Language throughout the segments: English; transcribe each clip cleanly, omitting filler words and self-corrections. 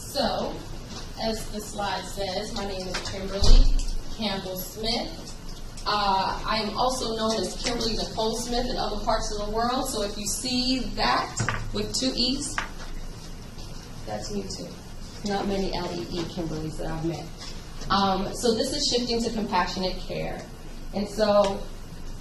So, as the slide says, my name is Kimberlee Campbell-Smith. I am also known as Kimberlee Nicole Smith in other parts of the world. So if you see that with 2 E's, that's me too. Not many L-E-E Kimberleys that I've met. So this is shifting to compassionate care. And so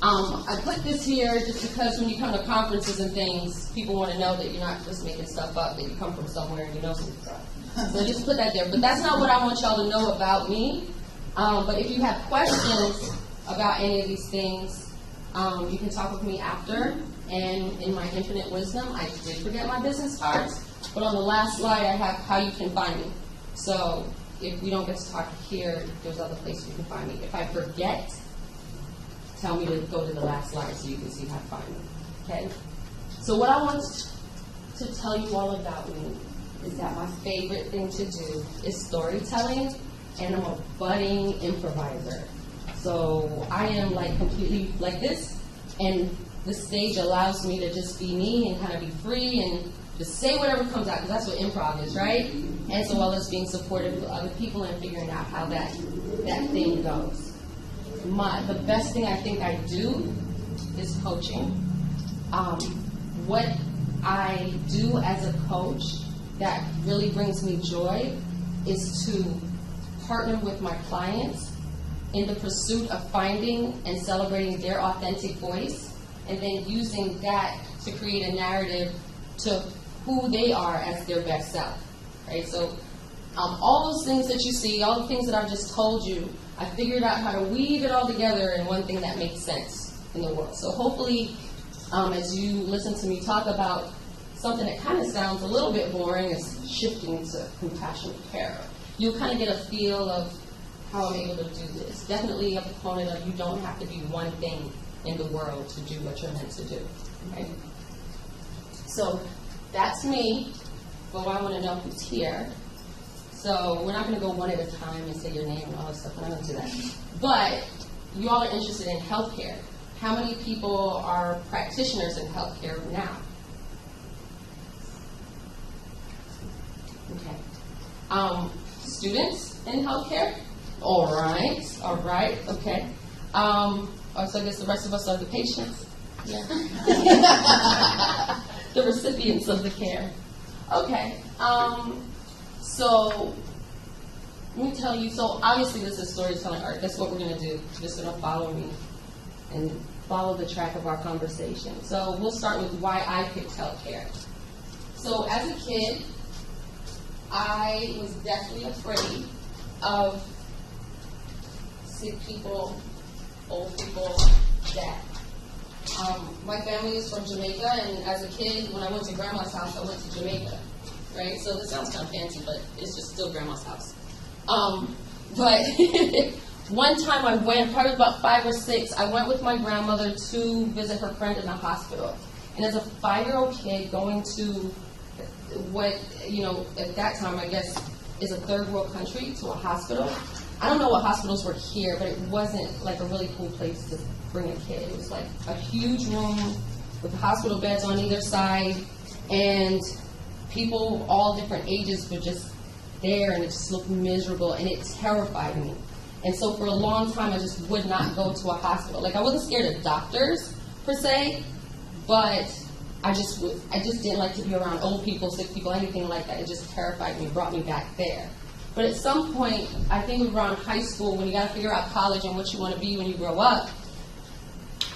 I put this here just because when you come to conferences and things, people want to know that you're not just making stuff up, that you come from somewhere and you know some stuff. So just put that there. But that's not what I want y'all to know about me. But if you have questions about any of these things, you can talk with me after. And in my infinite wisdom, I did forget my business cards. But on the last slide, I have how you can find me. So if we don't get to talk here, there's other places you can find me. If I forget, tell me to go to the last slide so you can see how to find me. Okay? So what I want to tell you all about me is that my favorite thing to do is storytelling, and I'm a budding improviser. So I am like completely like this, and the stage allows me to just be me and kind of be free and just say whatever comes out, because that's what improv is, right? And so well as being supportive of other people and figuring out how that thing goes. The best thing I think I do is coaching. What I do as a coach that really brings me joy is to partner with my clients in the pursuit of finding and celebrating their authentic voice, and then using that to create a narrative to who they are as their best self, right? So all those things that you see, all the things that I've just told you, I figured out how to weave it all together in one thing that makes sense in the world. So hopefully, as you listen to me talk about something that kind of sounds a little bit boring, is shifting to compassionate care, you'll kind of get a feel of how I'm able to do this. Definitely a proponent of you don't have to be one thing in the world to do what you're meant to do, right? So that's me, but I want to know who's here. So we're not going to go one at a time and say your name and all that stuff. We're not going to do that. But you all are interested in healthcare. How many people are practitioners in healthcare now? Okay. Students in healthcare? All right, okay. So I guess the rest of us are the patients. Yeah. The recipients of the care. Okay. So let me tell you. So obviously this is storytelling art. That's what we're going to do. You're just going to follow me and follow the track of our conversation. So we'll start with why I picked healthcare. So as a kid, I was definitely afraid of sick people, old people, death. My family is from Jamaica, and as a kid, when I went to grandma's house, I went to Jamaica, right? So this sounds kind of fancy, but it's just still grandma's house. But one time I went, probably about 5 or 6, I went with my grandmother to visit her friend in the hospital. And as a 5-year-old kid going to what, at that time, I guess, is a third world country, to a hospital. I don't know what hospitals were here, but it wasn't like a really cool place to bring a kid. It was like a huge room with hospital beds on either side, and people all different ages were just there, and it just looked miserable, and it terrified me. And so for a long time, I just would not go to a hospital. Like, I wasn't scared of doctors, per se, but I just didn't like to be around old people, sick people, anything like that. It just terrified me, brought me back there. But at some point, I think around high school, when you got to figure out college and what you want to be when you grow up,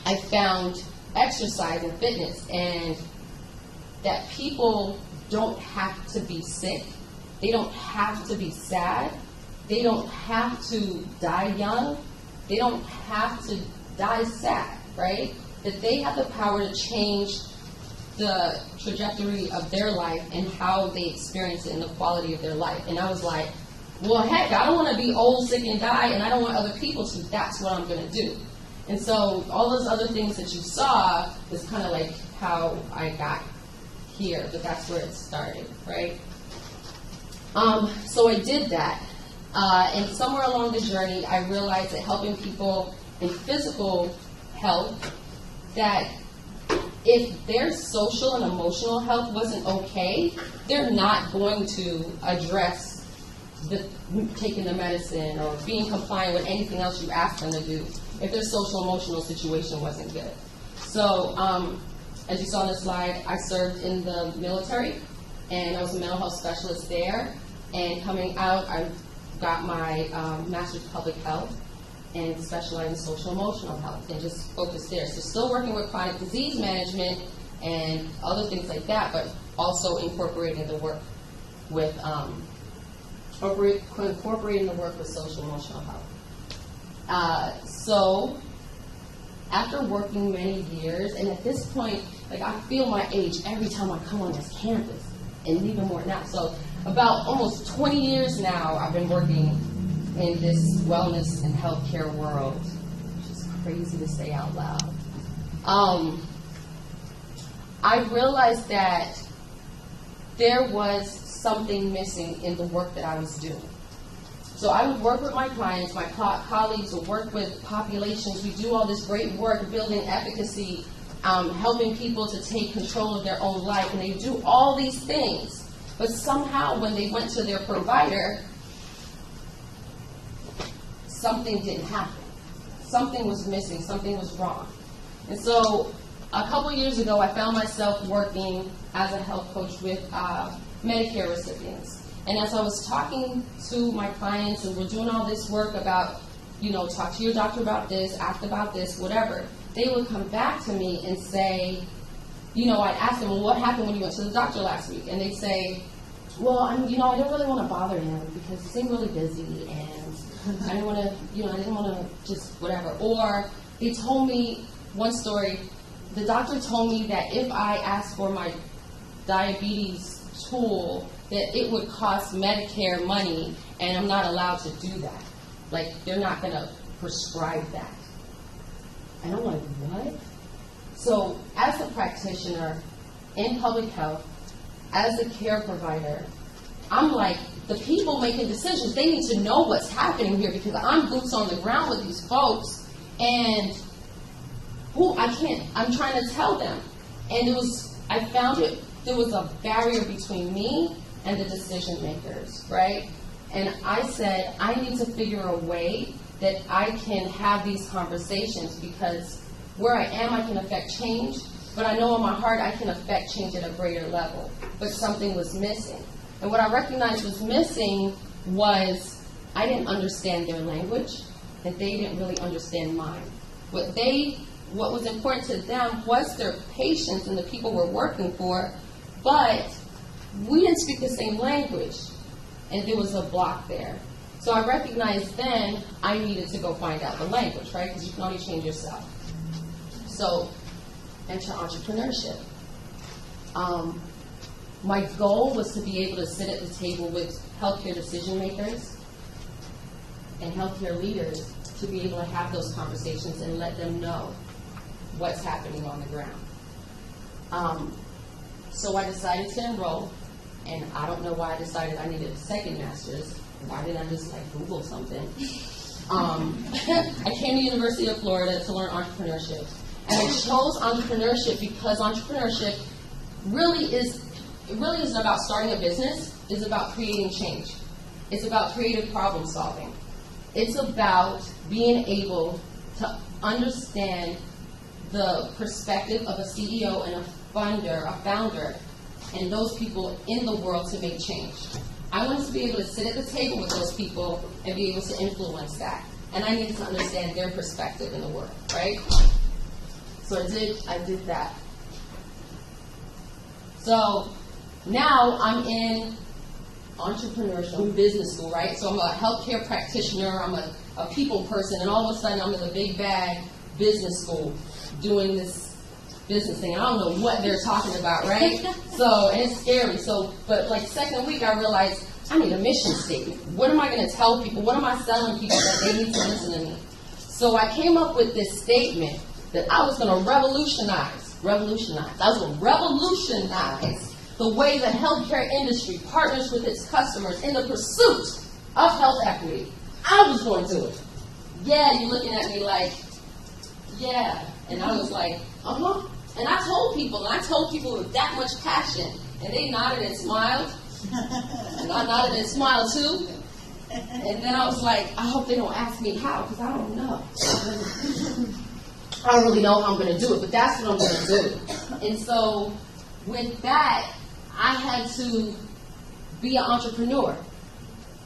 I found exercise and fitness, and that people don't have to be sick. They don't have to be sad. They don't have to die young. They don't have to die sad, right? That they have the power to change the trajectory of their life and how they experience it and the quality of their life. And I was like, well, heck, I don't want to be old, sick, and die, and I don't want other people to. That's what I'm going to do. And so all those other things that you saw is kind of like how I got here, but that's where it started, right? So I did that. And somewhere along the journey, I realized that helping people in physical health, that if their social and emotional health wasn't okay, they're not going to address taking the medicine or being compliant with anything else you ask them to do if their social emotional situation wasn't good. So, as you saw on the slide, I served in the military, and I was a mental health specialist there. And coming out, I got my master's of public health and specialized in social emotional health and just focused there. So still working with chronic disease management and other things like that, but also incorporating the work with social emotional health. So after working many years, and at this point, like, I feel my age every time I come on this campus, and even more now. So about almost 20 years now, I've been working in this wellness and healthcare world, which is crazy to say out loud. I realized that there was something missing in the work that I was doing. So I would work with my clients, my colleagues would work with populations. We do all this great work building efficacy, helping people to take control of their own life, and they do all these things. But somehow when they went to their provider, something didn't happen. Something was missing, something was wrong. And so a couple years ago, I found myself working as a health coach with Medicare recipients. And as I was talking to my clients, and we're doing all this work about, talk to your doctor about this, ask about this, whatever, they would come back to me and say, I'd ask them, well, what happened when you went to the doctor last week? And they'd say, well, I didn't really want to bother him because he seemed really busy, and I didn't want to, just whatever. Or they told me one story, the doctor told me that if I asked for my diabetes tool, that it would cost Medicare money, and I'm not allowed to do that. Like, they're not going to prescribe that. And I'm like, what? So, as a practitioner in public health, as a care provider, I'm like, the people making decisions, they need to know what's happening here, because I'm boots on the ground with these folks, and I'm trying to tell them. And I found there was a barrier between me and the decision makers, right? And I said, I need to figure a way that I can have these conversations, because where I am, I can affect change, but I know in my heart I can affect change at a greater level. But something was missing. And what I recognized was missing was I didn't understand their language, and they didn't really understand mine. What was important to them was their patients and the people we're working for, but we didn't speak the same language, and there was a block there. So I recognized then I needed to go find out the language, right? Because you can only change yourself. So, enter entrepreneurship. My goal was to be able to sit at the table with healthcare decision makers and healthcare leaders to be able to have those conversations and let them know what's happening on the ground. So I decided to enroll, and I don't know why I decided I needed a second master's. Why didn't I just Google something? I came to the University of Florida to learn entrepreneurship, and I chose entrepreneurship because entrepreneurship really isn't about starting a business. It's about creating change. It's about creative problem solving. It's about being able to understand the perspective of a CEO and a founder, and those people in the world to make change. I wanted to be able to sit at the table with those people and be able to influence that. And I needed to understand their perspective in the world, right? So I did that. So now I'm in entrepreneurship, business school, right? So I'm a healthcare practitioner, I'm a people person, and all of a sudden I'm in the big bag business school doing this business thing. I don't know what they're talking about, right? So, and it's scary. So, but second week I realized I need a mission statement. What am I going to tell people? What am I selling people that they need to listen to me? So I came up with this statement that I was going to revolutionize. I was going to revolutionize the way the healthcare industry partners with its customers in the pursuit of health equity. I was going to do it. Yeah, you're looking at me like, yeah. And I was like, And I told people with that much passion, and they nodded and smiled, and I nodded and smiled too. And then I was like, I hope they don't ask me how, because I don't know. I don't really know how I'm going to do it, but that's what I'm going to do. And so with that, I had to be an entrepreneur,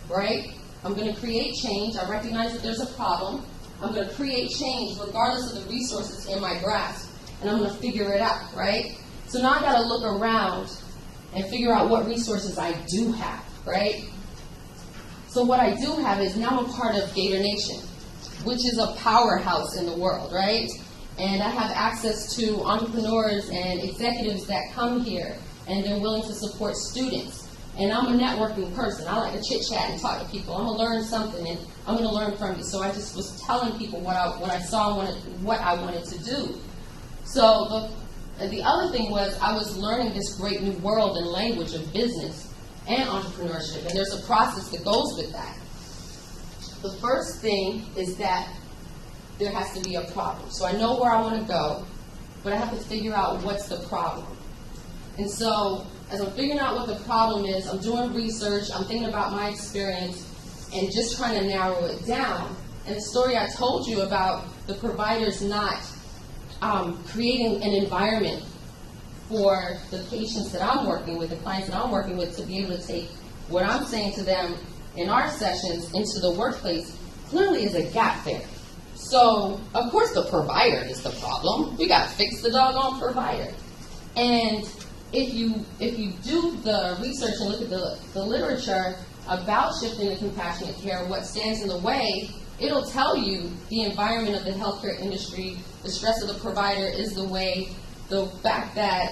right? I'm going to create change. I recognize that there's a problem. I'm going to create change regardless of the resources in my grasp, and I'm going to figure it out, right? So now I got to look around and figure out what resources I do have, right? So what I do have is now I'm a part of Gator Nation, which is a powerhouse in the world, right? And I have access to entrepreneurs and executives that come here, and they're willing to support students. And I'm a networking person. I like to chit-chat and talk to people. I'm going to learn something, and I'm going to learn from you. So I just was telling people what I saw and what I wanted to do. So the other thing was I was learning this great new world and language of business and entrepreneurship, and there's a process that goes with that. The first thing is that there has to be a problem. So I know where I want to go, but I have to figure out what's the problem. And so as I'm figuring out what the problem is, I'm doing research, I'm thinking about my experience, and just trying to narrow it down. And the story I told you about the providers not creating an environment for the patients that I'm working with, the clients that I'm working with, to be able to take what I'm saying to them in our sessions into the workplace, clearly is a gap there. So, of course, the provider is the problem. We got to fix the doggone provider. And if you do the research and look at the literature about shifting to compassionate care, what stands in the way, it'll tell you the environment of the healthcare industry, the stress of the provider is the way, the fact that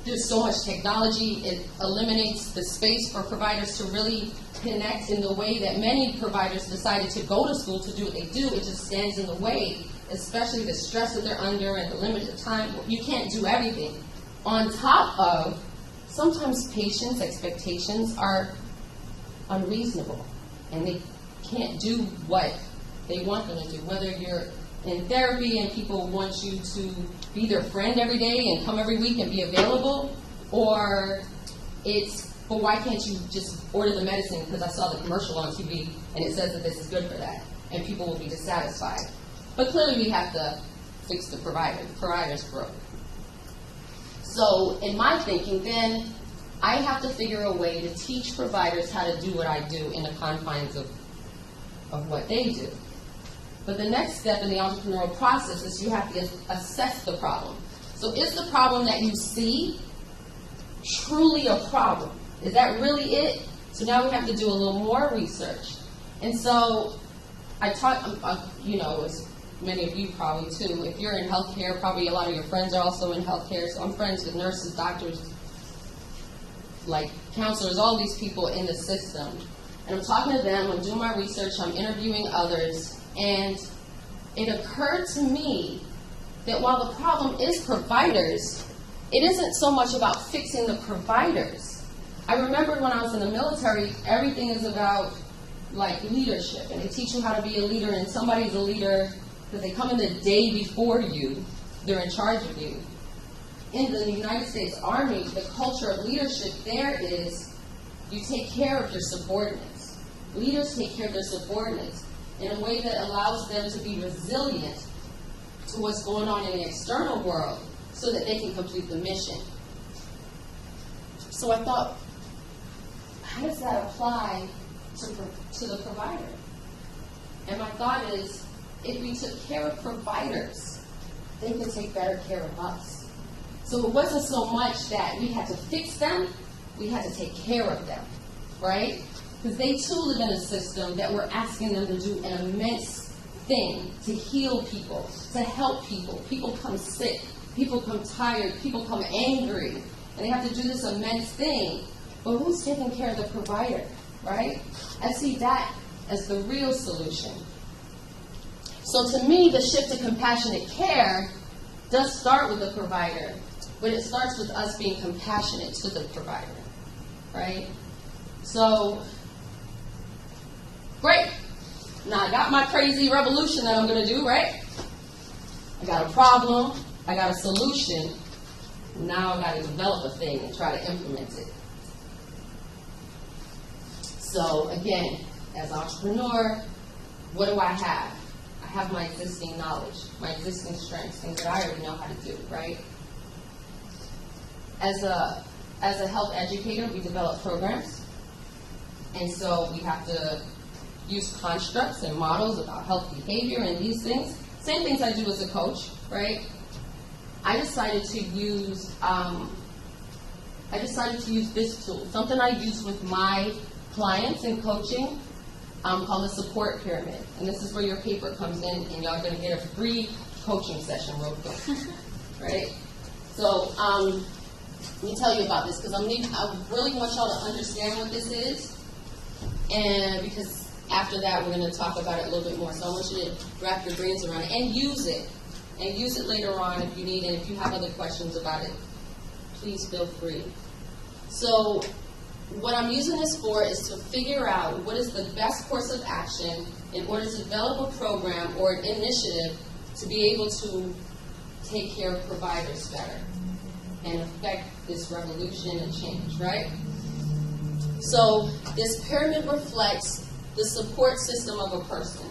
there's so much technology, it eliminates the space for providers to really connect in the way that many providers decided to go to school to do what they do. It just stands in the way, especially the stress that they're under and the limited time. You can't do everything. On top of, sometimes patients' expectations are unreasonable, and they can't do what they want them to do. Whether you're in therapy and people want you to be their friend every day and come every week and be available, or it's, well, why can't you just order the medicine because I saw the commercial on TV and it says that this is good for that, and people will be dissatisfied. But clearly we have to fix the provider. The provider's broke. So in my thinking, then I have to figure a way to teach providers how to do what I do in the confines of what they do. But the next step in the entrepreneurial process is you have to assess the problem. So is the problem that you see truly a problem? Is that really it? So now we have to do a little more research. And so I taught, as many of you probably too, if you're in healthcare, probably a lot of your friends are also in healthcare. So I'm friends with nurses, doctors, like counselors, all these people in the system. And I'm talking to them, I'm doing my research, I'm interviewing others, and it occurred to me that while the problem is providers, it isn't so much about fixing the providers. I remember when I was in the military, everything is about like leadership, and they teach you how to be a leader, and somebody's a leader because they come in the day before you, they're in charge of you. In the United States Army, the culture of leadership there is you take care of your subordinates. Leaders take care of their subordinates in a way that allows them to be resilient to what's going on in the external world so that they can complete the mission. So I thought, how does that apply to the provider? And my thought is, if we took care of providers, they could take better care of us. So it wasn't so much that we had to fix them, we had to take care of them, right? Because they too live in a system that we're asking them to do an immense thing to heal people, to help people. People come sick, people come tired, people come angry, and they have to do this immense thing. But who's taking care of the provider, right? I see that as the real solution. So to me, the shift to compassionate care does start with the provider, but it starts with us being compassionate to the provider, right? So, great. Now I got my crazy revolution that I'm going to do, right? I got a problem. I got a solution. Now I got to develop a thing and try to implement it. So again, as an entrepreneur, what do I have? I have my existing knowledge, my existing strengths, things that I already know how to do, right? As a health educator, we develop programs. And so we have to use constructs and models about health behavior and these things. Same things I do as a coach, right? I decided to use this tool, something I use with my clients in coaching, called the support pyramid. And this is where your paper comes in, and y'all are going to get a free coaching session real quick, right? So let me tell you about this, because I really want y'all to understand what this is, and because after that we're going to talk about it a little bit more. So I want you to wrap your brains around it and use it later on if you need it. If you have other questions about it, please feel free. So what I'm using this for is to figure out what is the best course of action in order to develop a program or an initiative to be able to take care of providers better and affect this revolution and change, right? So this pyramid reflects the support system of a person.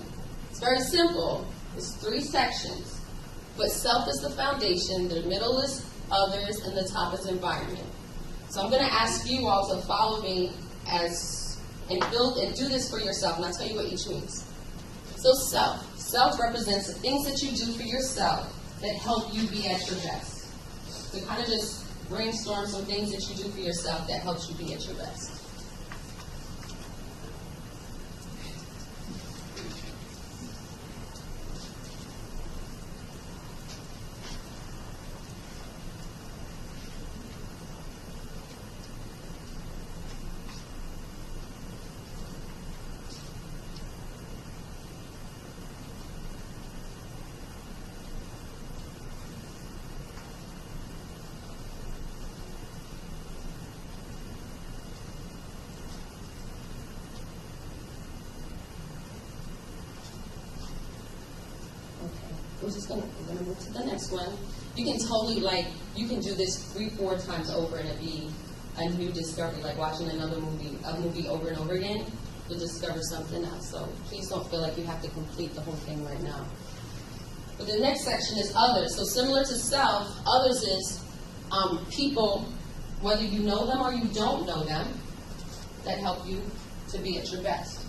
It's very simple. It's 3 sections. But self is the foundation, the middle is others, and the top is environment. So I'm going to ask you all to follow me and do this for yourself, and I'll tell you what each means. So self. Self represents the things that you do for yourself that help you be at your best. So kind of just brainstorm some things that you do for yourself that helps you be at your best. We're going to move to the next one. You can totally, you can do this 3-4 times over and it'll be a new discovery, like watching a movie over and over again. You'll discover something else. So please don't feel like you have to complete the whole thing right now. But the next section is others. So similar to self, others is people, whether you know them or you don't know them, that help you to be at your best.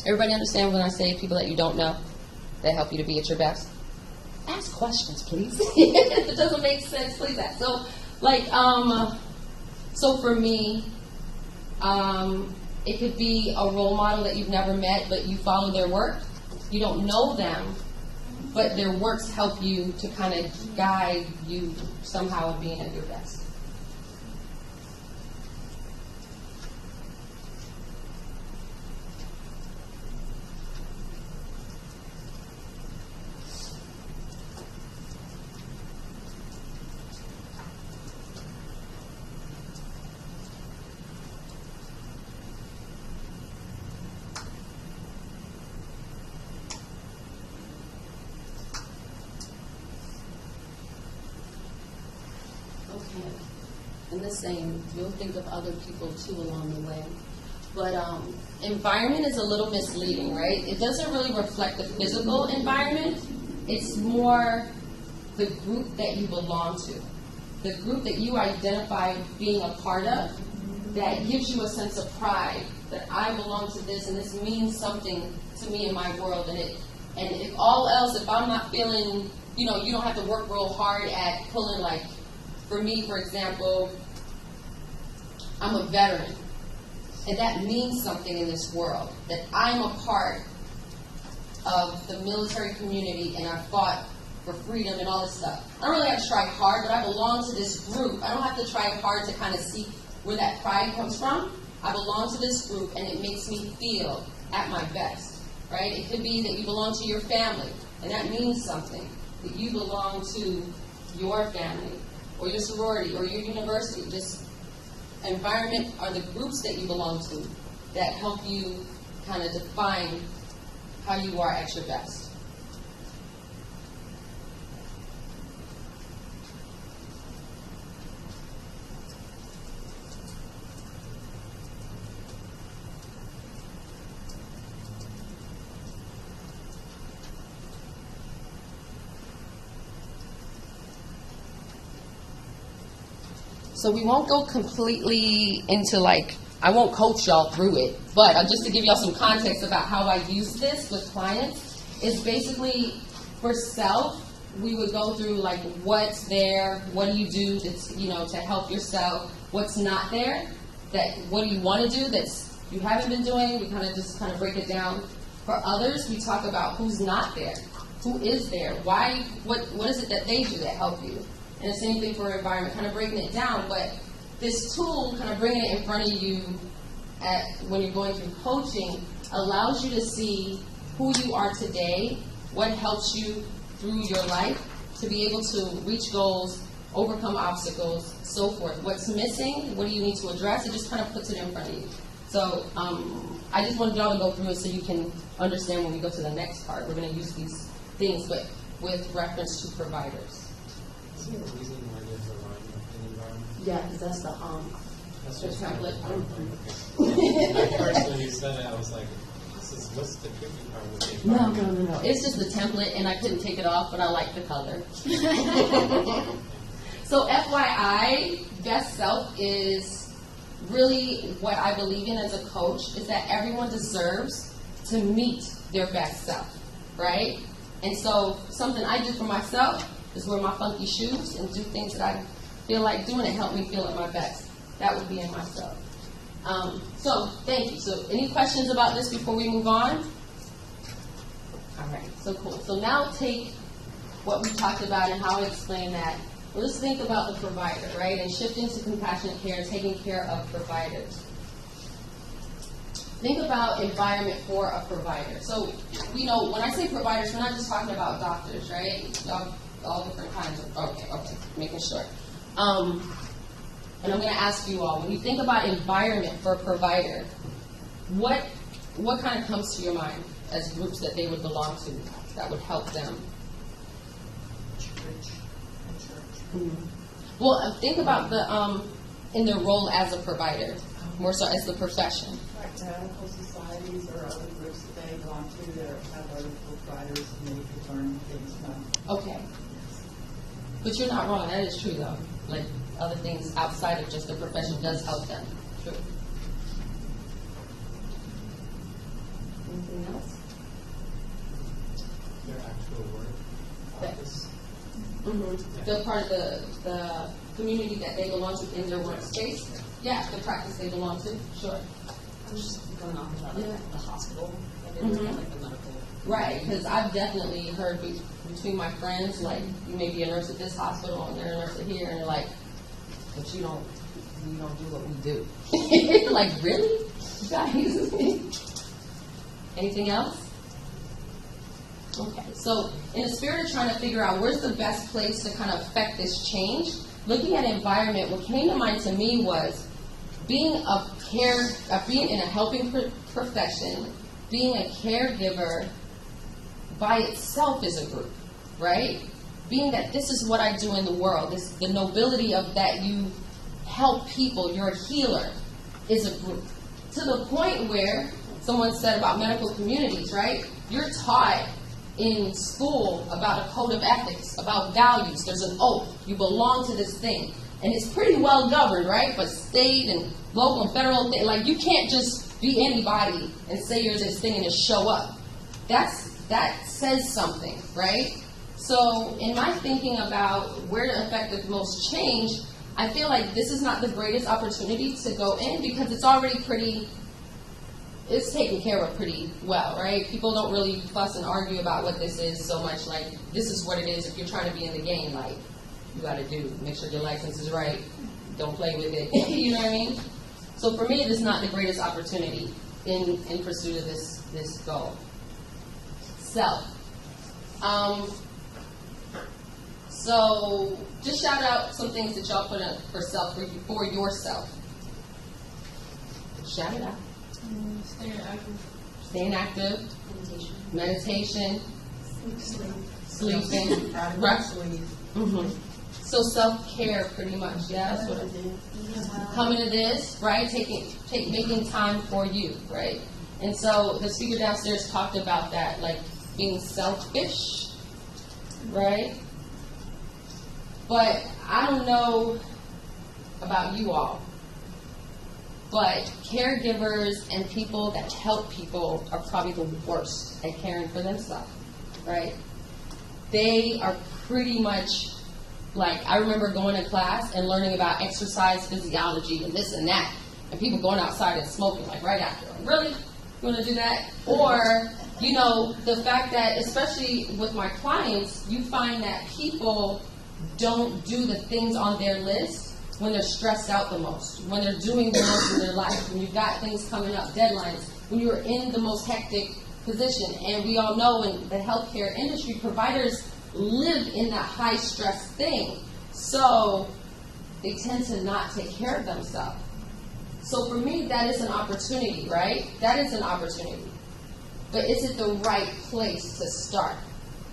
Everybody understand when I say people that you don't know that help you to be at your best? Ask questions, please. If it doesn't make sense, please ask. So, so for me, it could be a role model that you've never met, but you follow their work. You don't know them, but their works help you to kind of guide you somehow in being at your best. And the same, you'll think of other people too along the way. But environment is a little misleading, right? It doesn't really reflect the physical environment. It's more the group that you belong to, the group that you identify being a part of, that gives you a sense of pride that I belong to this and this means something to me in my world. And if all else, if I'm not feeling, you don't have to work real hard at pulling, for me, for example, I'm a veteran, and that means something in this world, that I'm a part of the military community, and I fought for freedom and all this stuff. I don't really have to try hard, but I belong to this group. I don't have to try hard to kind of see where that pride comes from. I belong to this group, and it makes me feel at my best, right? It could be that you belong to your family, and that means something, that you belong to your family, or your sorority, or your university. This environment are the groups that you belong to that help you kind of define how you are at your best. So we won't go completely into I won't coach y'all through it, but just to give y'all some context about how I use this with clients, is basically for self, we would go through what's there, what do you do that's, to help yourself, what's not there, what do you want to do that's you haven't been doing, we kind of break it down. For others, we talk about who's not there, who is there, why, what is it that they do that help you. And the same thing for environment, kind of breaking it down. But this tool, kind of bringing it in front of you when you're going through coaching, allows you to see who you are today, what helps you through your life to be able to reach goals, overcome obstacles, so forth. What's missing? What do you need to address? It just kind of puts it in front of you. So I just wanted y'all to go through it so you can understand when we go to the next part. We're going to use these things, but with reference to providers. Is there a reason why there's a line in environment? Yeah, because that's the template. At first, when you said it, I was like, what's the tricky part with the environment? No. It's just the template, and I couldn't take it off, but I like the color. So FYI, best self is really what I believe in as a coach, is that everyone deserves to meet their best self, right? And so something I do for myself is wear my funky shoes and do things that I feel like doing and help me feel at my best. That would be in myself. So thank you. So any questions about this before we move on? All right, so cool. So now take what we talked about and how I explain that. Well, let's think about the provider, right? And shifting to compassionate care, taking care of providers. Think about environment for a provider. So, when I say providers, we're not just talking about doctors, right? All different kinds of, okay, making sure. And I'm going to ask you all, when you think about environment for a provider, what kind of comes to your mind as groups that they would belong to that would help them? Church. Mm-hmm. Well, think about in their role as a provider, more so as the profession. Like medical societies or other groups that they belong to that have other providers and they could learn things from. Okay. But you're not wrong. That is true, though. Other things outside of just the profession does help them. True. Anything else? Their actual work, practice. Mm-hmm. The part of the community that they belong to in their workspace. Yeah, the practice they belong to. Sure. I'm just going off about the hospital. Mm-hmm. The medical. Right, because I've definitely heard between my friends, you may be a nurse at this hospital and they're a nurse at here, and they're like, but you don't do what we do. Really? Guys? Anything else? Okay, so in the spirit of trying to figure out where's the best place to kind of affect this change, looking at environment, what came to mind to me was being in a helping profession, being a caregiver by itself is a group, right? Being that this is what I do in the world, the nobility of that you help people, you're a healer, is a group. To the point where someone said about medical communities, right? You're taught in school about a code of ethics, about values. There's an oath. You belong to this thing. And it's pretty well governed, right? But state and local and federal, you can't just be anybody and say you're this thing and just show up. That says something, right? So in my thinking about where to affect the most change, I feel like this is not the greatest opportunity to go in because it's already it's taken care of pretty well, right? People don't really fuss and argue about what this is so much. This is what it is. If you're trying to be in the game, you got to make sure your license is right. Don't play with it. You know what I mean? So for me, it is not the greatest opportunity in pursuit of this goal. Self. So just shout out some things that y'all put in for yourself. Shout it out. Stay active. staying active, meditation, sleeping, rest. So self-care, pretty much. Yeah, that's what it is. Coming to this, right? Making time for you, right? And so the speaker downstairs talked about that, like being selfish, right? But I don't know about you all, but caregivers and people that help people are probably the worst at caring for themselves, right? They are pretty much like, I remember going to class and learning about exercise physiology and this and that, and people going outside and smoking like right after. Like, really? You want to do that? Or, you know, the fact that, especially with my clients, you find that people don't do the things on their list when they're stressed out the most, when they're doing the most in their life, when you've got things coming up, deadlines, when you're in the most hectic position. And we all know in the healthcare industry, providers live in that high stress thing. So they tend to not take care of themselves. So for me, that is an opportunity, right? That is an opportunity. But is it the right place to start?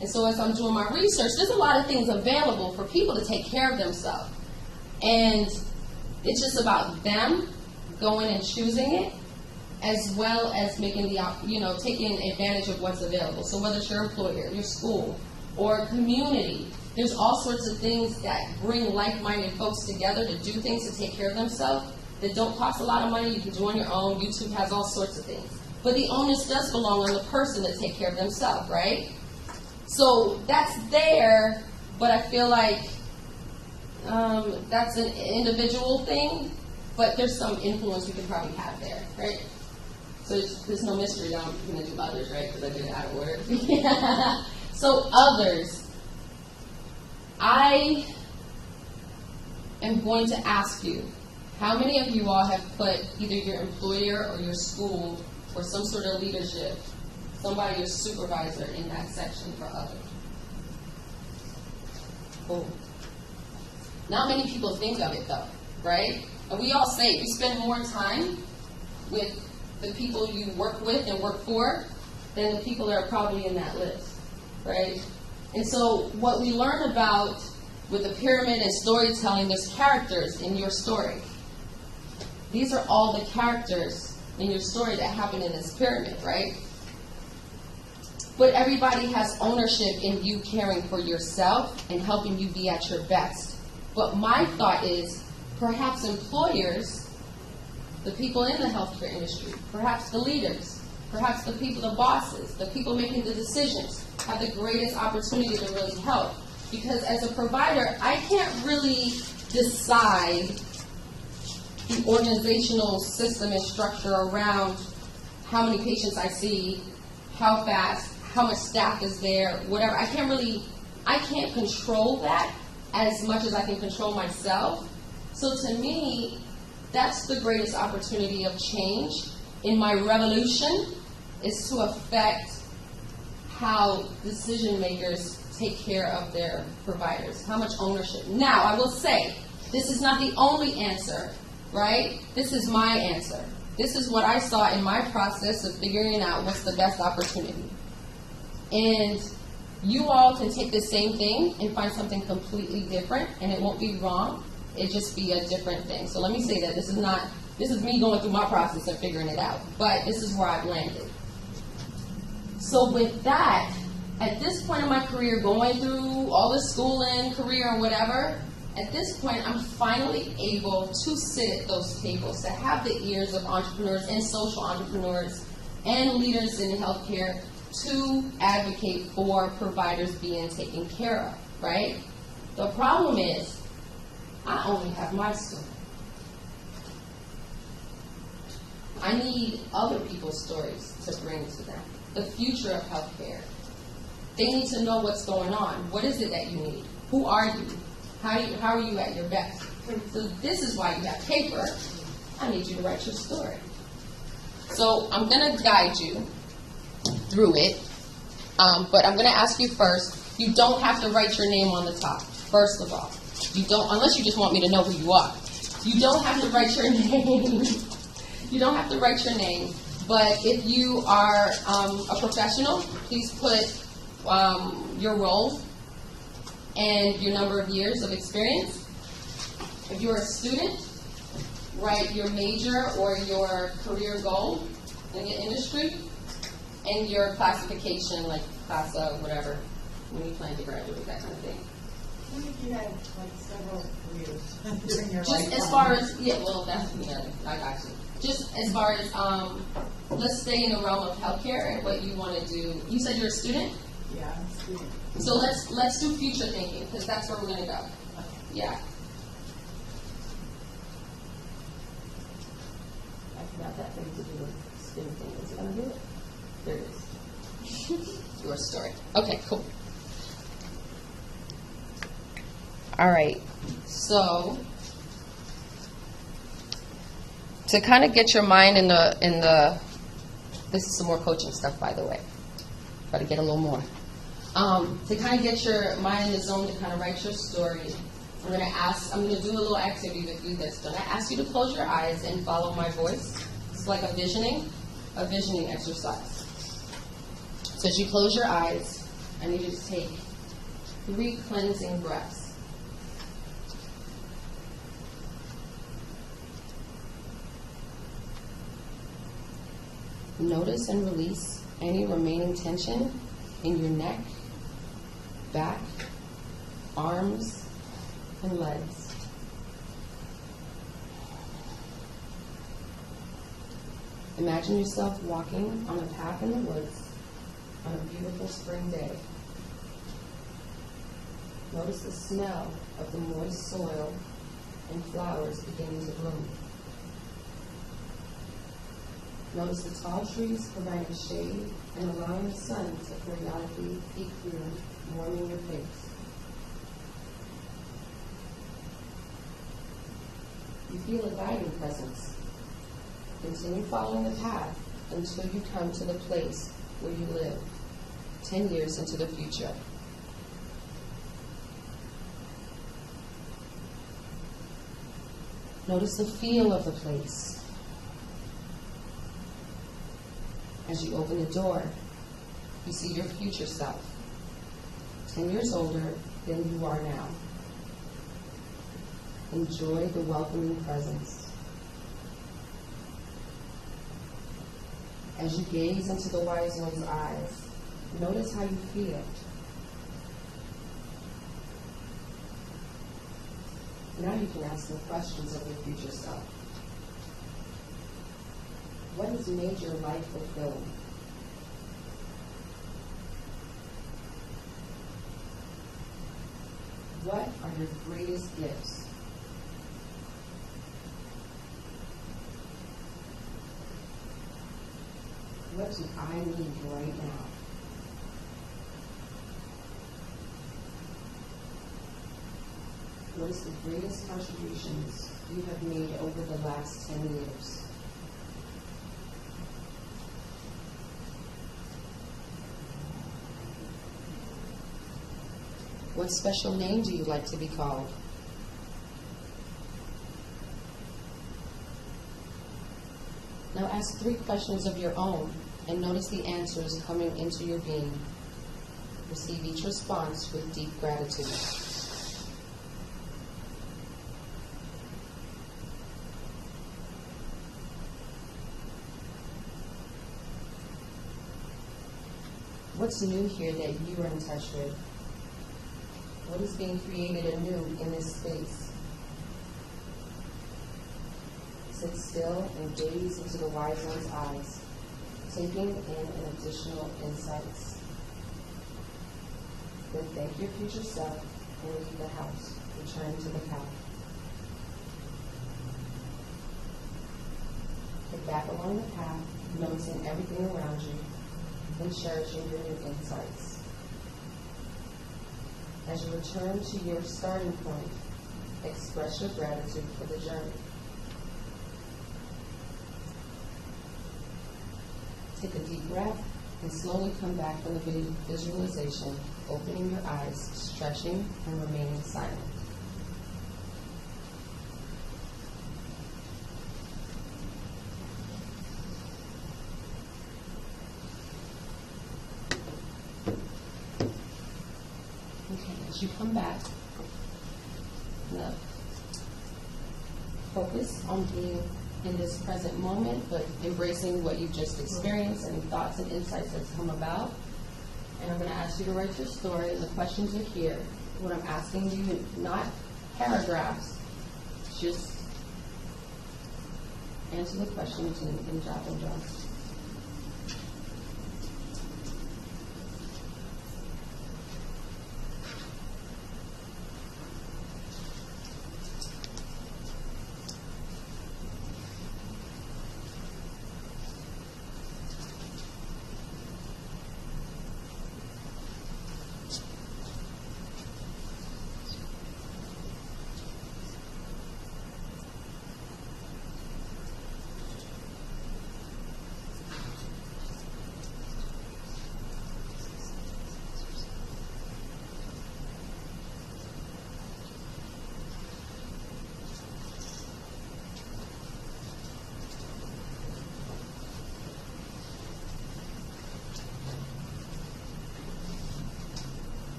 And so as I'm doing my research, there's a lot of things available for people to take care of themselves. And it's just about them going and choosing it, as well as making taking advantage of what's available. So whether it's your employer, your school, or community, there's all sorts of things that bring like-minded folks together to do things to take care of themselves that don't cost a lot of money. You can do on your own. YouTube has all sorts of things. But the onus does belong on the person to take care of themselves, right? So that's there, but I feel like that's an individual thing, but there's some influence we can probably have there, right? So there's no mystery that I'm going to do others, right? Because I did it out of order. Yeah. So others, I am going to ask you, how many of you all have put either your employer or your school or some sort of leadership, somebody, your supervisor, in that section for others? Cool. Not many people think of it though, right? And we all say you spend more time with the people you work with and work for than the people that are probably in that list, right? And so what we learn about with the pyramid and storytelling, there's characters in your story. These are all the characters in your story that happen in this pyramid, right? But everybody has ownership in you caring for yourself and helping you be at your best. But my thought is, perhaps employers, the people in the healthcare industry, perhaps the leaders, perhaps the people, the bosses, the people making the decisions, have the greatest opportunity to really help. Because as a provider, I can't really decide the organizational system and structure around how many patients I see, how fast, how much staff is there, whatever. I can't control that as much as I can control myself. So to me, that's the greatest opportunity of change in my revolution, is to affect how decision makers take care of their providers, how much ownership. Now, I will say, this is not the only answer, right? This is my answer. This is what I saw in my process of figuring out what's the best opportunity. And you all can take the same thing and find something completely different, and it won't be wrong. It'll just be a different thing. So let me say that this is me going through my process of figuring it out, but this is where I've landed. So with that, at this point in my career, going through all the schooling, career, and whatever, at this point, I'm finally able to sit at those tables, to have the ears of entrepreneurs and social entrepreneurs and leaders in healthcare to advocate for providers being taken care of, right? The problem is, I only have my story. I need other people's stories to bring to them. The future of healthcare. They need to know what's going on. What is it that you need? Who are you? How are you at your best? So this is why you have paper. I need you to write your story. So I'm going to guide you through it, but I'm going to ask you first. You don't have to write your name on the top. First of all, you don't, unless you just want me to know who you are. You don't have to write your name. You don't have to write your name, But if you are a professional, please put your role and your number of years of experience. If you're a student, write your major or your career goal in the industry and your classification, like class of whatever, when you plan to graduate, that kind of thing. What if you had like several careers during your Just lifetime? as far as, yeah, well, that's, yeah, I got you. Just as far as, let's stay in the realm of healthcare and what you want to do. You said you're a student? Yeah, I'm a student. So let's do future thinking, because that's where we're going to go. Yeah. I forgot that thing to do with student thinking. Is it going to do it? There it is. Your story. Okay, cool. All right. So, to kind of get your mind in the, this is some more coaching stuff, by the way. Try to get a little more. To kind of get your mind in the zone to kind of write your story, I'm going to do a little activity to do this. I'm going to ask you to close your eyes and follow my voice. It's like a visioning exercise. So as you close your eyes, I need you to take 3 cleansing breaths. Notice and release any remaining tension in your neck, back, arms, and legs. Imagine yourself walking on a path in the woods on a beautiful spring day. Notice the smell of the moist soil and flowers beginning to bloom. Notice the tall trees providing shade and allowing the sun to periodically peek through, warming your face. You feel a guiding presence. Continue following the path until you come to the place where you live, 10 years into the future. Notice the feel of the place. As you open the door, you see your future self, 10 years older than you are now. Enjoy the welcoming presence. As you gaze into the wise one's eyes, notice how you feel. Now you can ask some questions of your future self. What has made your life fulfilling? What are your greatest gifts? What do I need right now? What is the greatest contributions you have made over the last 10 years? What special name do you like to be called? Now ask 3 questions of your own and notice the answers coming into your being. Receive each response with deep gratitude. What's new here that you are in touch with? What is being created anew in this space? Sit still and gaze into the wise one's eyes, taking in an additional insights. Then thank your future self and leave the house. Return to the path. Get back along the path, noticing everything around you and cherishing your new insights. As you return to your starting point, express your gratitude for the journey. Take a deep breath and slowly come back from the visualization, opening your eyes, stretching, and remaining silent. you come back. Now, focus on being in this present moment, but embracing what you just experienced and thoughts and insights that's come about. And I'm going to ask you to write your story, and the questions are here. What I'm asking you, not paragraphs, just answer the questions in jot and jot.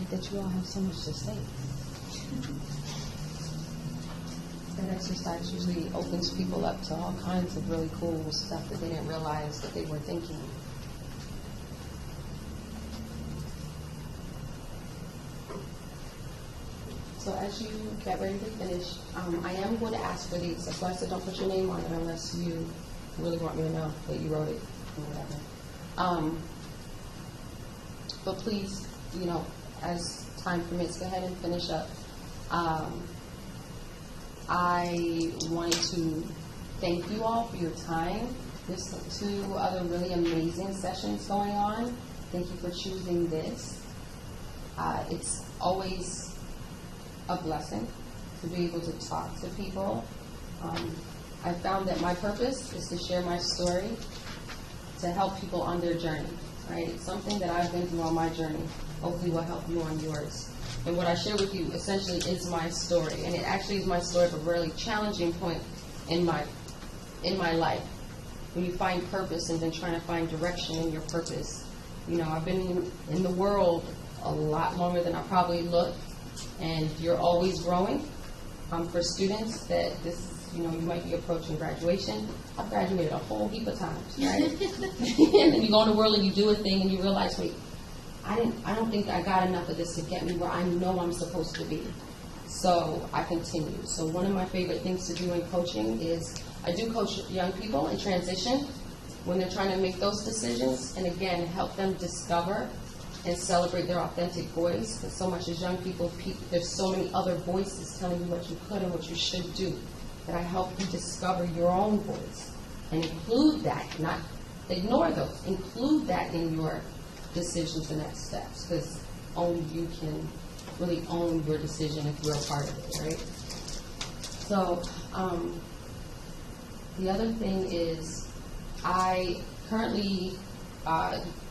glad that you all have so much to say. That exercise usually opens people up to all kinds of really cool stuff that they didn't realize that they were thinking. So as you get ready to finish, I am going to ask for these. That's why I said don't put your name on it unless you really want me to know that you wrote it or whatever. But please, as time permits, go ahead and finish up. I wanted to thank you all for your time. There's 2 other really amazing sessions going on. Thank you for choosing this. It's always a blessing to be able to talk to people. I found that my purpose is to share my story, to help people on their journey, right? It's something that I've been through on my journey. Hopefully will help you on yours. And what I share with you essentially is my story. And it actually is my story of a really challenging point in my life. When you find purpose and then trying to find direction in your purpose. I've been in the world a lot longer than I probably look. And you're always growing. For students that you might be approaching graduation. I've graduated a whole heap of times, right? And then you go in the world and you do a thing and you realize, wait, I don't think I got enough of this to get me where I know I'm supposed to be. So I continue. So one of my favorite things to do in coaching is I do coach young people in transition when they're trying to make those decisions, and again, help them discover and celebrate their authentic voice. Because so much as young people, there's so many other voices telling you what you could and what you should do, that I help you discover your own voice and include that, not ignore those, include that in your decisions and next steps, because only you can really own your decision if you're a part of it, right? So the other thing is I currently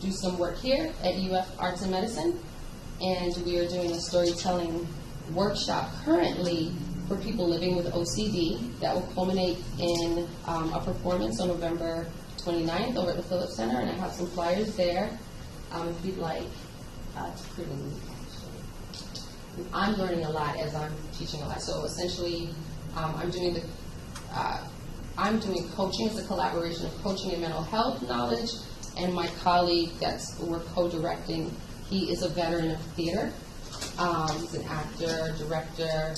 do some work here at UF Arts and Medicine, and we are doing a storytelling workshop currently for people living with OCD that will culminate in a performance on November 29th over at the Phillips Center, and I have some flyers there if you'd like. It's pretty neat, actually. I'm learning a lot as I'm teaching a lot. So essentially, I'm doing coaching. It's a collaboration of coaching and mental health knowledge, and my colleague we're co-directing, he is a veteran of theater. He's an actor, director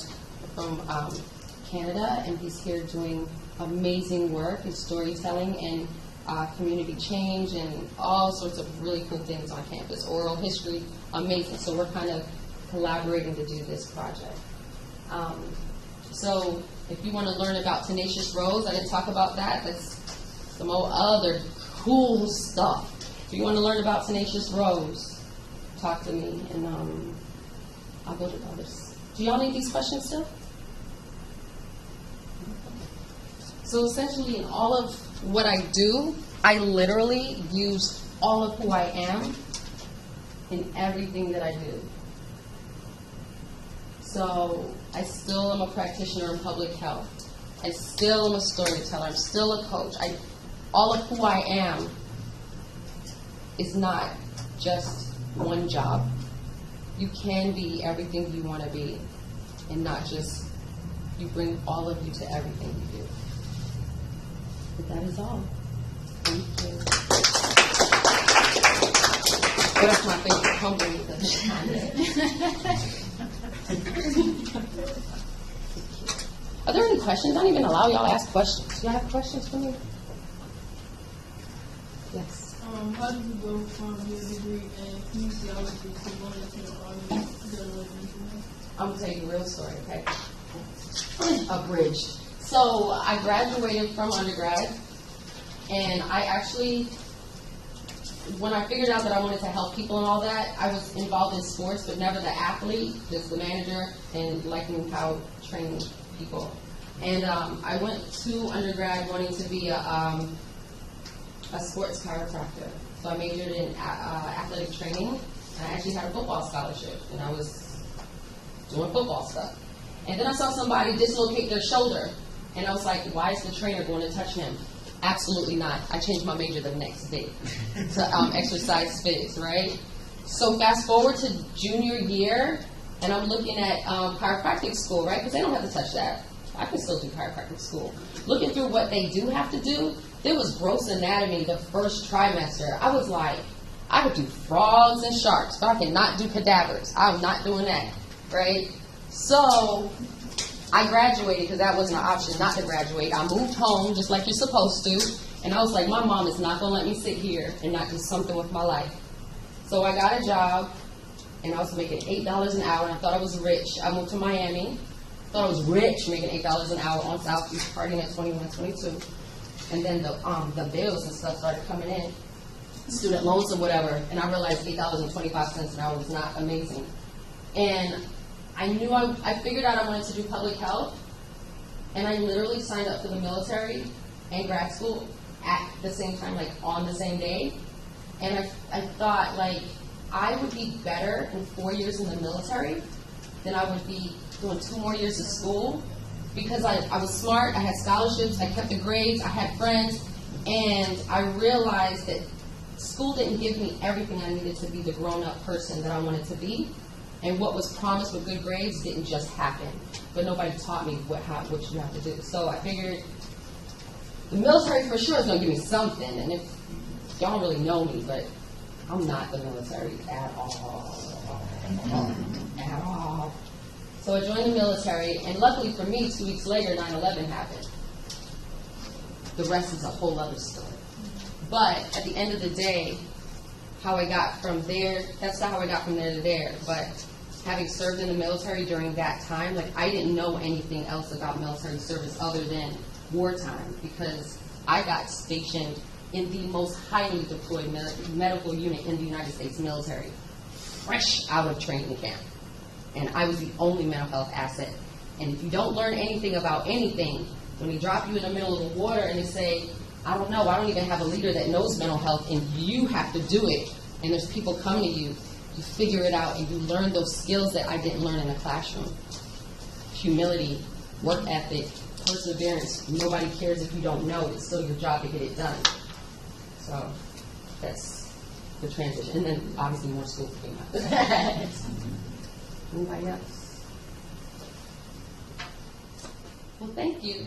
from Canada, and he's here doing amazing work in storytelling and community change and all sorts of really cool things on campus. Oral history, amazing. So we're kind of collaborating to do this project. So if you want to learn about Tenacious Rose, I didn't talk about that. That's some other cool stuff. If you want to learn about Tenacious Rose, talk to me, and I'll go to others. Do y'all need these questions still? So essentially, in all of what I do, I literally use all of who I am in everything that I do. So I still am a practitioner in public health. I still am a storyteller. I'm still a coach. All of who I am is not just one job. You can be everything you want to be, and not just, you bring all of you to everything you do. But that is all. Thank you. But that's my favorite, humbling Are there any questions? I don't even allow y'all to ask questions. Do y'all have questions for me? Yes. How did you go from your degree in kinesiology to going into the army? I'm going to tell you a real story, okay? Abridged. So I graduated from undergrad, and I actually, when I figured out that I wanted to help people and all that, I was involved in sports, but never the athlete, just the manager, and liking how training people. And I went to undergrad wanting to be a sports chiropractor. So I majored in athletic training, and I actually had a football scholarship, and I was doing football stuff. And then I saw somebody dislocate their shoulder, and I was like, why is the trainer going to touch him? Absolutely not. I changed my major the next day to exercise phys, right? So fast forward to junior year, and I'm looking at chiropractic school, right? Because they don't have to touch that. I can still do chiropractic school. Looking through what they do have to do, there was gross anatomy the first trimester. I was like, I could do frogs and sharks, but I cannot do cadavers. I'm not doing that, right? So I graduated because that wasn't an option not to graduate. I moved home just like you're supposed to, and I was like, my mom is not going to let me sit here and not do something with my life. So I got a job, and I was making $8 an hour, and I thought I was rich. I moved to Miami, thought I was rich, making $8 an hour on South Beach, partying at 21, 22. And then the bills and stuff started coming in, student loans or whatever, and I realized $8.25 an hour was not amazing. And I knew I figured out I wanted to do public health, and I literally signed up for the military and grad school at the same time, like on the same day. And I thought, like, I would be better in 4 years in the military than I would be doing 2 more years of school, because I was smart, I had scholarships, I kept the grades, I had friends, and I realized that school didn't give me everything I needed to be the grown-up person that I wanted to be, and what was promised with good grades didn't just happen, but nobody taught me what you have to do. So I figured the military for sure is going to give me something, and if y'all don't really know me, but I'm not the military at all. At all. So I joined the military, and luckily for me, 2 weeks later, 9/11 happened. The rest is a whole other story. But at the end of the day, how I got from there, that's not how I got from there to there. But having served in the military during that time, like, I didn't know anything else about military service other than wartime, because I got stationed in the most highly deployed medical unit in the United States military, fresh out of training camp. And I was the only mental health asset. And if you don't learn anything about anything, when they drop you in the middle of the water and they say, I don't know, I don't even have a leader that knows mental health, and you have to do it, and there's people coming to you, you figure it out, and you learn those skills that I didn't learn in the classroom. Humility, work ethic, perseverance. Nobody cares if you don't know. It's still your job to get it done. So that's the transition. And then obviously more school came after that. Anybody else? Well, thank you.